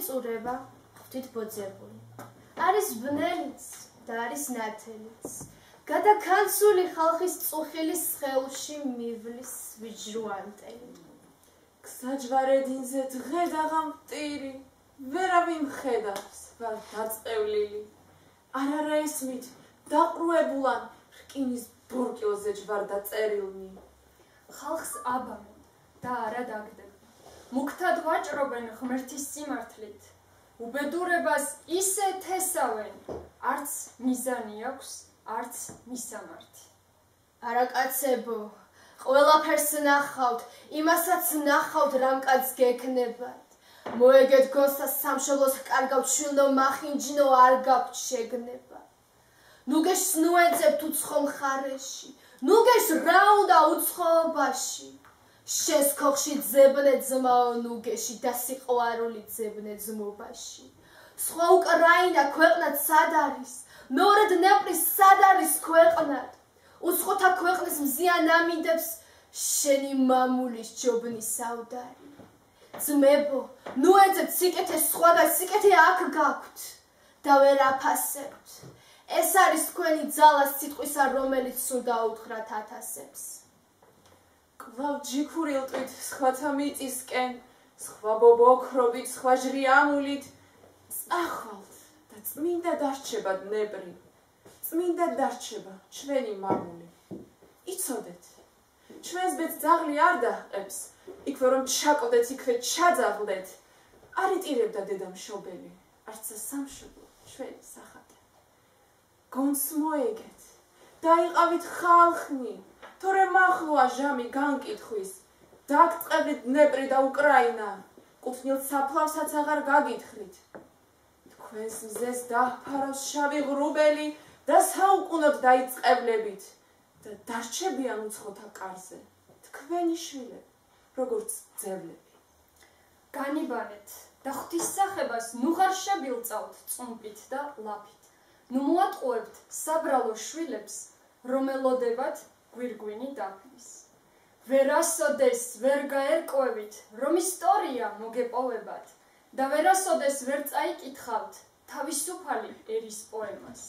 წურება ღვთით ბოძებული. არის ბნელიც და არის ნათელიც. გადაქანცული ხალხის წუხილის სხეულში მივლის ვიჯრუანტელი. გსაჯვარედინზე დღე დაღამტირი, ვერავინ მხედავს, ვარ დაწყევლილი. არა ესმით, დაყრუებულან, რკინის ბორკილზე ჯვარ დაწერილნი. ხალხს აბამენ და არა დაგდებენ. მუქთად ვაჭრობენ ღმერთის სიმართლით. უბედურებას ისე თესავენ, არც მიზანი აქვს, არც მისამართი. არა კაცებო, ყველაფერს ნახავთ, იმასაც ნახავთ, რამ კაც გექნებათ. მოეგეთ გონსა სამშობლოს კარგავთ, შვილო მახინჯნო არ გაქვთ შეგნება. ნუგეშს ნუენწებთ უცხო მხარეში, ნუგეშს რა უნდა უცხოობაში. შენს ქოხში ძებნე ძმაო ნუგეში და სიყვარული ძებნე ძმობაში. სხვა უკრაინა ქვეყნად სად არის? მეორედ ნეპრის სად არის ქვეყნად? უცხოთა ქვეყნის მზიან ამიდებს შენი მამულის ჯობნის საუდარი. ძმებო, ნუენწებთ სიკეთეს სხვაგან, სიკეთე აქ გაქვთ და ვერ აფასებთ. ეს არის თქვენი ძალა სიტყვისა, რომელიც სულ დაუთხრათ ათასებს. კვლავ ჯიქურილტვით, სხვათა მიწისკენ, სხვა ბობოქრობით, სხვა ჟრიამულით, წახვალთ და წმინდა დარჩება დნეპრი, წმინდა დარჩება ჩვენი მამული. იცოდეთ, ჩვენს ბედს ძაღლი არ დაჰყებს, იქვე რომ ჩაკვდეთ, იქვე ჩაძაღლდეთ. არ იტირებდა დედა მშობელი, არცა სამშობლო ჩვენი სახატე. გონს მოეგეთ, დაიყავით ხალხნი, თორემ ახლოა ჟამი განკითხვის. დაგწყევლით დნეპრი და უკრაინა, კუთვნილ საფლავსაც აღარ გაგითხრით. თქვენს მზეს დაჰფარავს შავი ღრუბელი და საუკუნოდ დაიწყებლებით და დარჩებიან უცხოთა კარზე თქვენი შვილები, როგორც ძევლები. განიბანეთ და ღვთისმსახებას ნუ ხარ შებილწავთ წუმპით და ლაფით. ნუ მოატყუებთ საბრალო შვილებს, რომელოდებათ გვირგვინი დაფნის. ვერასოდეს ვერ გაერკვევით, რომ ისტორია მოგეპოვებათ და ვერასოდეს ვერ წაიკითხავთ თავისუფალი ერის პოემას.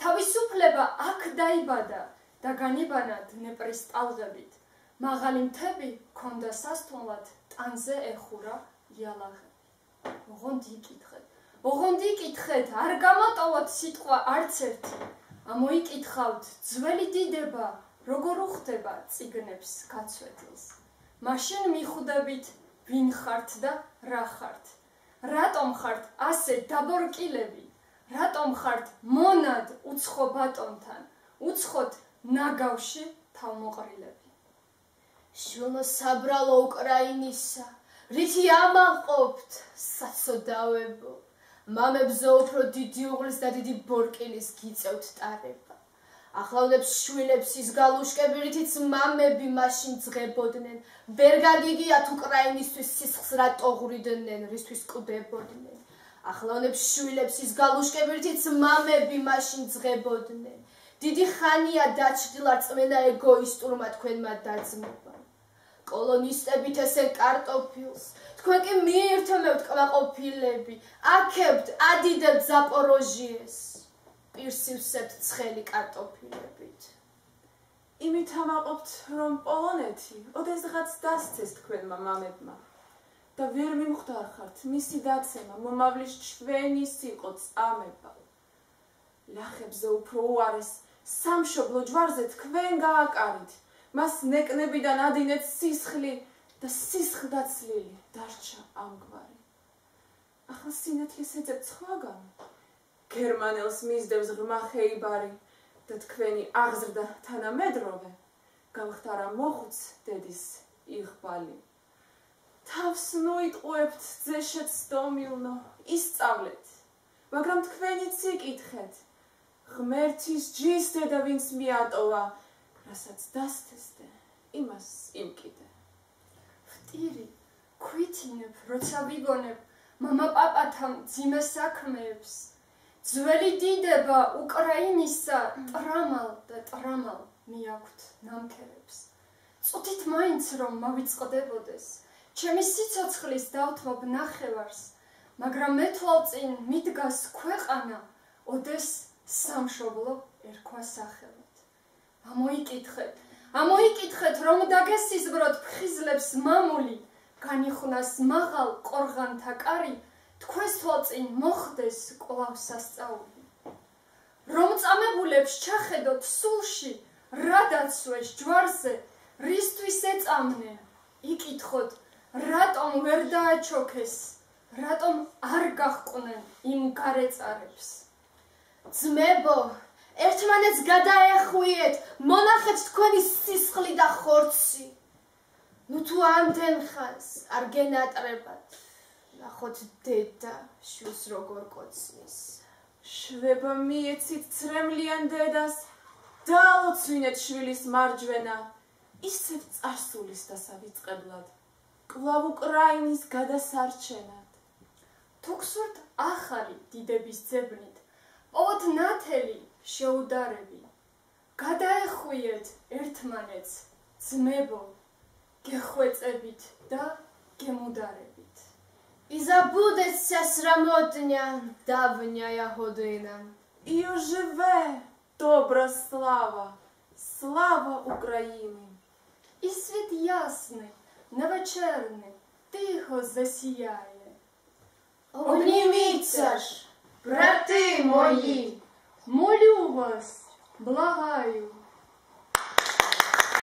თავისუფლება აქ დაიბადა და განიბანა დნეპრის ტალღებით. მაღალი მთები ქონდა სასტუმრად, ტანზე ეხურა იალაღები. ოღონდ იკითხეთ, არ გამოტოვოთ სიტყვა არც ერთი. ამოიკითხავთ ძველი დიდება, როგორ უხდება წიგნებს გაცვეთილს. მაშინ მიხვდებით, ვინ ხართ და რა ხართ. რატომ ხართ ასე დაბორკილები? რატომ ხართ მონად უცხო ბატონთან, უცხოთ ნაგავში თავმოყრილები? შვილო საბრალო უკრაინისა, რითი ამაყობთ საცოდავებო. მამებზო უფრო დიდი უღლის და დიდი ბორკილის გიწევთ ტარება. ახლავდებს შვილებს ის გალუშკები, რითიც მამები მაშინ ძღებოდნენ. ვერ გაგიგიათ უკრაინისთვის სისხლს რა ტოღვრიდნენ, რისთვის კვდებოდნენ. ახლავდებს შვილებს ის გალუშკები, რითიც მამები მაშინ ძღებოდნენ. დიდი ხანია დაჩრდილა რწმენა ეგოისტურმა თქვენმა დაძმობამ. კოლონისტებით ესე კარტოფილს, თქვენ კი მიირთმევთ კმაყოფილები, აქებთ, ადიდებთ ზაპოროჟიეს. პირსივსებთ ცხელი კარტოფილებით. იმით ამაყობთ, რომ პოლონეთი ოდესღაც დასცეს თქვენმა მამებმა და ვერ მიმხვდარხართ მისი დაცემა, მომავლის ჩვენი სიყო წამება. ლახებზე უფრო უარეს სამშობლო ჯვარზე თქვენ გააკარით, მას ნეკნებიდან ადინეთ სისხლი და სისხლდაცლილი დარჩა ამგვარი. ახლა სინათლის ეძებთ სხვაგან, გერმანელს მისდევს ღრმა ხეიბარი და თქვენი აღზრდა თანამედროვე გამხდარა მოხუც დედის იღბალი. თავს ნუიტყუებთ ძეშეთ სტომილნო, ისწავლეთ, მაგრამ თქვენიც იკითხეთ, ღმერთის ჯის დედა ვინც მიატოვა, რასაც დასთესდე, იმას იმკიდე. ვტირი, ქვითინებ, როცა ვიგონებ მამა პაპათა მძიმე საქმეებს. ძველი დიდება უკრაინისა ტრამალ და ტრამალ მიაქვთ ნამქერებს. წუთით მაინც რომ მავიწყდებოდეს, ჩემი სიცოცხლის დავთმობ ნახევარს, მაგრამ მე თვალწინ მიდგას ქვეყანა, ოდეს სამშობლო ერქვა სახელად. ამოიკითხეთ, რომ დაგესიზღვროთ ფხიზლებს მამული, განიხვნას მაღალ ყორღანთა კარი, თქვენს თვალწინ მოხდეს კვლავ სასწაული. რომ წამებულებს ჩახედოთ სულში, რა დაცვეს ჯვარზე, რისთვის ეწამნენ, იკითხოთ, რატომ ვერ დააჩოქეს, რატომ არ გაჰყვნენ იმ გარეწარებს. ძმებო, ერთმანეთს გადაეხვიეთ, მონახეთ თქვენი სისხლი და ხორცი. ნუ თუ ამდენ ხანს არ გენატრებათ, ნახოთ დედა შვილს როგორ კოცნის. შვება მიეცით ცრემლიან დედას, დაალოცვინეთ შვილის მარჯვენა, ისევ წარსულის დასავიწყებლად, კვლავ უკრაინის გადასარჩენად. თუ გსურთ ახალი დიდების ძებნით, პოვოთ ნათელი შეუდარები, გადაეხვიეთ ერთმანეთს, ძმებო, გეხვეწებით და გემუდარებით. И забудется срамотня давняя година. І оживе добра слава, слава України. І світ ясний, невечерний, тихо засіяє. Обніміться ж, брати мої, Молю вас, благаю,